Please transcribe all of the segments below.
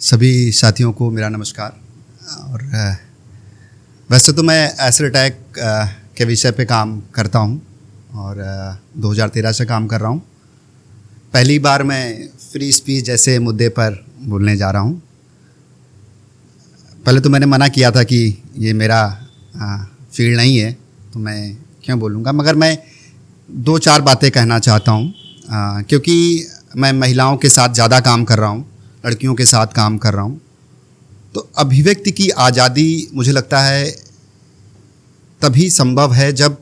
सभी साथियों को मेरा नमस्कार। और वैसे तो मैं एसिड अटैक के विषय पे काम करता हूँ और 2013 से काम कर रहा हूँ। पहली बार मैं फ्री स्पीच जैसे मुद्दे पर बोलने जा रहा हूँ। पहले तो मैंने मना किया था कि ये मेरा फील्ड नहीं है, तो मैं क्यों बोलूँगा, मगर मैं 2-4 बातें कहना चाहता हूँ क्योंकि मैं महिलाओं के साथ ज़्यादा काम कर रहा हूँ, लड़कियों के साथ काम कर रहा हूँ। तो अभिव्यक्ति की आज़ादी मुझे लगता है तभी संभव है जब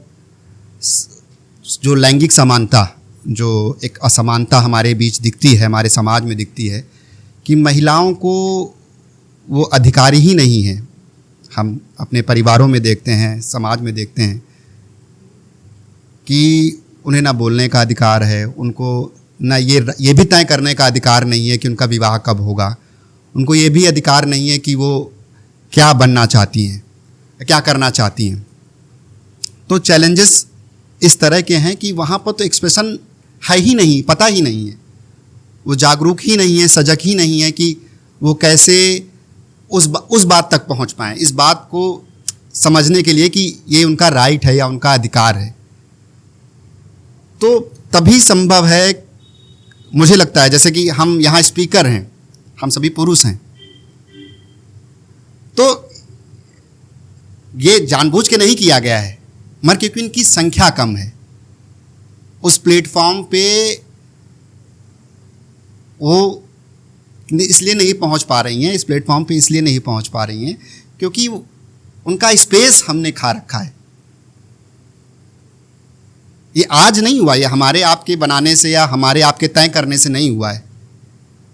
जो लैंगिक समानता, जो एक असमानता हमारे बीच दिखती है, हमारे समाज में दिखती है कि महिलाओं को वो अधिकारी ही नहीं है। हम अपने परिवारों में देखते हैं, समाज में देखते हैं कि उन्हें ना बोलने का अधिकार है, उनको ना ये भी तय करने का अधिकार नहीं है कि उनका विवाह कब होगा, उनको ये भी अधिकार नहीं है कि वो क्या बनना चाहती हैं, क्या करना चाहती हैं। तो चैलेंजेस इस तरह के हैं कि वहाँ पर तो एक्सप्रेशन है ही नहीं, पता ही नहीं है, वो जागरूक ही नहीं है, सजग ही नहीं है कि वो कैसे उस बात तक पहुँच पाएँ, इस बात को समझने के लिए कि ये उनका राइट है या उनका अधिकार है। तो तभी संभव है, मुझे लगता है, जैसे कि हम यहाँ स्पीकर हैं, हम सभी पुरुष हैं, तो ये जानबूझ के नहीं किया गया है, मगर क्योंकि इनकी संख्या कम है उस प्लेटफॉर्म पे, वो इसलिए नहीं पहुंच पा रही हैं, इस प्लेटफॉर्म पे इसलिए नहीं पहुंच पा रही हैं क्योंकि उनका स्पेस हमने खा रखा है। ये आज नहीं हुआ, ये हमारे आपके बनाने से या हमारे आपके तय करने से नहीं हुआ है,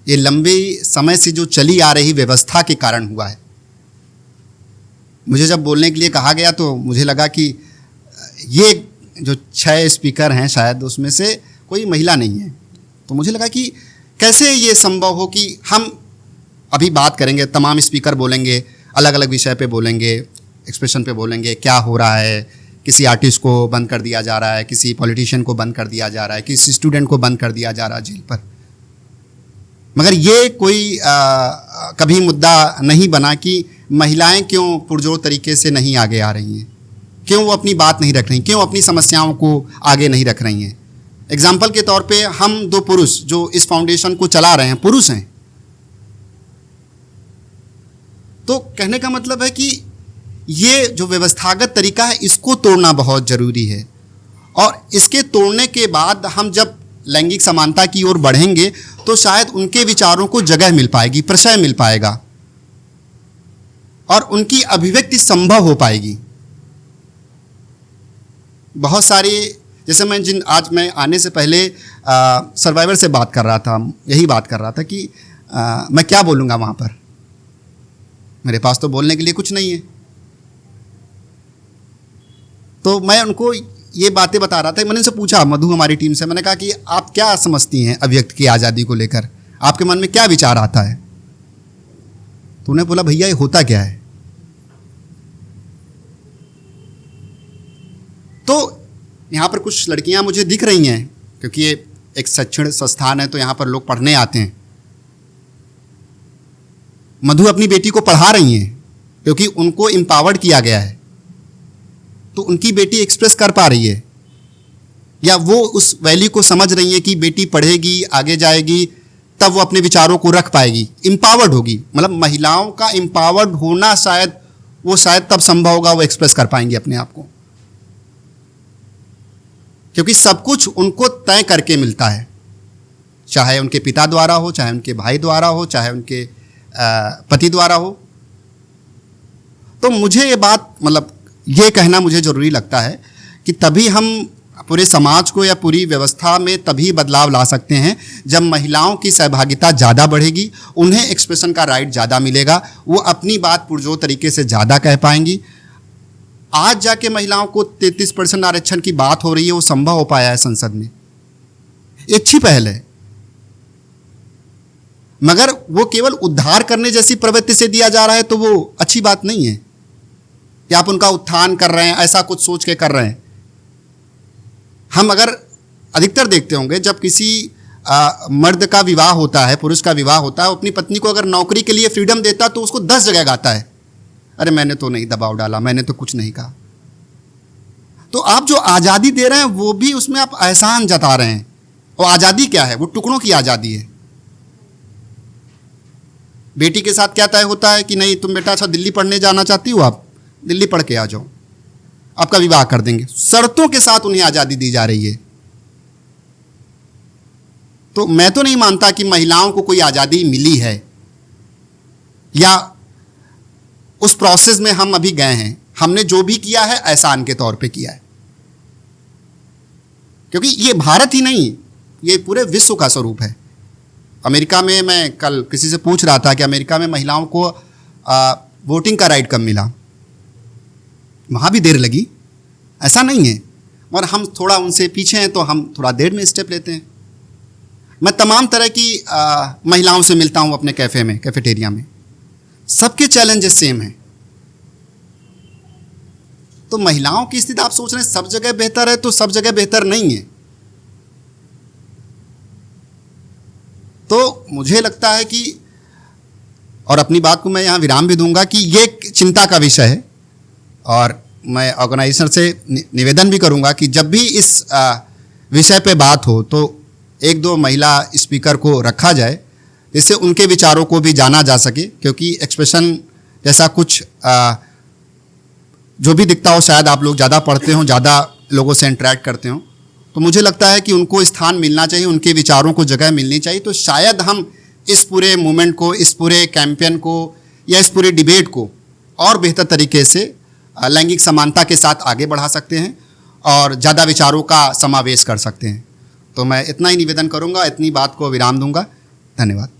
ये लंबे समय से जो चली आ रही व्यवस्था के कारण हुआ है। मुझे जब बोलने के लिए कहा गया तो मुझे लगा कि ये जो 6 स्पीकर हैं शायद उसमें से कोई महिला नहीं है। तो मुझे लगा कि कैसे ये संभव हो कि हम अभी बात करेंगे, तमाम स्पीकर बोलेंगे, अलग अलग विषय पे बोलेंगे, एक्सप्रेशन पे बोलेंगे, क्या हो रहा है, किसी आर्टिस्ट को बंद कर दिया जा रहा है, किसी पॉलिटिशियन को बंद कर दिया जा रहा है, किसी स्टूडेंट को बंद कर दिया जा रहा है जेल पर, मगर ये कोई कभी मुद्दा नहीं बना कि महिलाएं क्यों पुरजोर तरीके से नहीं आगे आ रही हैं, क्यों वो अपनी बात नहीं रख रही, क्यों अपनी समस्याओं को आगे नहीं रख रही हैं। एग्जाम्पल के तौर पे हम 2 पुरुष जो इस फाउंडेशन को चला रहे हैं, पुरुष हैं। तो कहने का मतलब है कि ये जो व्यवस्थागत तरीका है इसको तोड़ना बहुत ज़रूरी है, और इसके तोड़ने के बाद हम जब लैंगिक समानता की ओर बढ़ेंगे तो शायद उनके विचारों को जगह मिल पाएगी, प्रशय मिल पाएगा और उनकी अभिव्यक्ति संभव हो पाएगी। बहुत सारे, जैसे आज मैं आने से पहले सर्वाइवर से बात कर रहा था, यही बात कर रहा था कि मैं क्या बोलूँगा वहाँ पर, मेरे पास तो बोलने के लिए कुछ नहीं है। तो मैं उनको ये बातें बता रहा था। मैंने उनसे पूछा, मधु हमारी टीम से, मैंने कहा कि आप क्या समझती हैं अभिव्यक्ति की आज़ादी को लेकर, आपके मन में क्या विचार आता है। तो उन्हें बोला, भैया ये होता क्या है। तो यहाँ पर कुछ लड़कियाँ मुझे दिख रही हैं क्योंकि ये एक शैक्षणिक संस्थान है, तो यहाँ पर लोग पढ़ने आते हैं। मधु अपनी बेटी को पढ़ा रही हैं क्योंकि उनको एम्पावर्ड किया गया है, तो उनकी बेटी एक्सप्रेस कर पा रही है, या वो उस वैल्यू को समझ रही है कि बेटी पढ़ेगी, आगे जाएगी, तब वो अपने विचारों को रख पाएगी, एम्पावर्ड होगी। मतलब महिलाओं का एम्पावर्ड होना शायद तब संभव होगा, वो एक्सप्रेस कर पाएंगी अपने आप को, क्योंकि सब कुछ उनको तय करके मिलता है, चाहे उनके पिता द्वारा हो, चाहे उनके भाई द्वारा हो, चाहे उनके पति द्वारा हो। तो मुझे ये बात, मतलब ये कहना मुझे ज़रूरी लगता है कि तभी हम पूरे समाज को या पूरी व्यवस्था में तभी बदलाव ला सकते हैं जब महिलाओं की सहभागिता ज़्यादा बढ़ेगी, उन्हें एक्सप्रेशन का राइट ज़्यादा मिलेगा, वो अपनी बात पुरजोर तरीके से ज़्यादा कह पाएंगी। आज जाके महिलाओं को 33% आरक्षण की बात हो रही है, वो संभव हो पाया है संसद में, एक अच्छी पहल है, मगर वो केवल उद्धार करने जैसी प्रवृत्ति से दिया जा रहा है तो वो अच्छी बात नहीं है कि आप उनका उत्थान कर रहे हैं, ऐसा कुछ सोच के कर रहे हैं। हम अगर अधिकतर देखते होंगे जब किसी मर्द का विवाह होता है, पुरुष का विवाह होता है, वो अपनी पत्नी को अगर नौकरी के लिए फ्रीडम देता तो उसको 10 जगह गाता है, अरे मैंने तो नहीं दबाव डाला, मैंने तो कुछ नहीं कहा। तो आप जो आज़ादी दे रहे हैं वो भी उसमें आप एहसान जता रहे हैं। और आज़ादी क्या है? वो टुकड़ों की आज़ादी है। बेटी के साथ क्या तय होता है कि नहीं तुम बेटा अच्छा दिल्ली पढ़ने जाना चाहती हो, आप दिल्ली पढ़ के आ जाओ, आपका विवाह कर देंगे। शर्तों के साथ उन्हें आज़ादी दी जा रही है। तो मैं तो नहीं मानता कि महिलाओं को कोई आज़ादी मिली है या उस प्रोसेस में हम अभी गए हैं। हमने जो भी किया है एहसान के तौर पे किया है, क्योंकि ये भारत ही नहीं, ये पूरे विश्व का स्वरूप है। अमेरिका में मैं कल किसी से पूछ रहा था कि अमेरिका में महिलाओं को वोटिंग का राइट कब मिला। वहाँ भी देर लगी, ऐसा नहीं है, और हम थोड़ा उनसे पीछे हैं तो हम थोड़ा देर में स्टेप लेते हैं। मैं तमाम तरह की महिलाओं से मिलता हूँ अपने कैफ़े में, कैफेटेरिया में, सबके चैलेंजेस सेम हैं। तो महिलाओं की स्थिति आप सोच रहे हैं सब जगह बेहतर है, तो सब जगह बेहतर नहीं है। तो मुझे लगता है कि, और अपनी बात को मैं यहाँ विराम भी दूंगा कि ये एक चिंता का विषय है, और मैं ऑर्गेनाइजेशन से निवेदन भी करूंगा कि जब भी इस विषय पे बात हो तो 1-2 महिला स्पीकर को रखा जाए, जिससे उनके विचारों को भी जाना जा सके। क्योंकि एक्सप्रेशन जैसा कुछ जो भी दिखता हो, शायद आप लोग ज़्यादा पढ़ते हो, ज़्यादा लोगों से इंटरेक्ट करते हो, तो मुझे लगता है कि उनको स्थान मिलना चाहिए, उनके विचारों को जगह मिलनी चाहिए। तो शायद हम इस पूरे मूवमेंट को, इस पूरे कैंपेन को या इस पूरे डिबेट को और बेहतर तरीके से लैंगिक समानता के साथ आगे बढ़ा सकते हैं और ज़्यादा विचारों का समावेश कर सकते हैं। तो मैं इतना ही निवेदन करूँगा, इतनी बात को विराम दूंगा। धन्यवाद।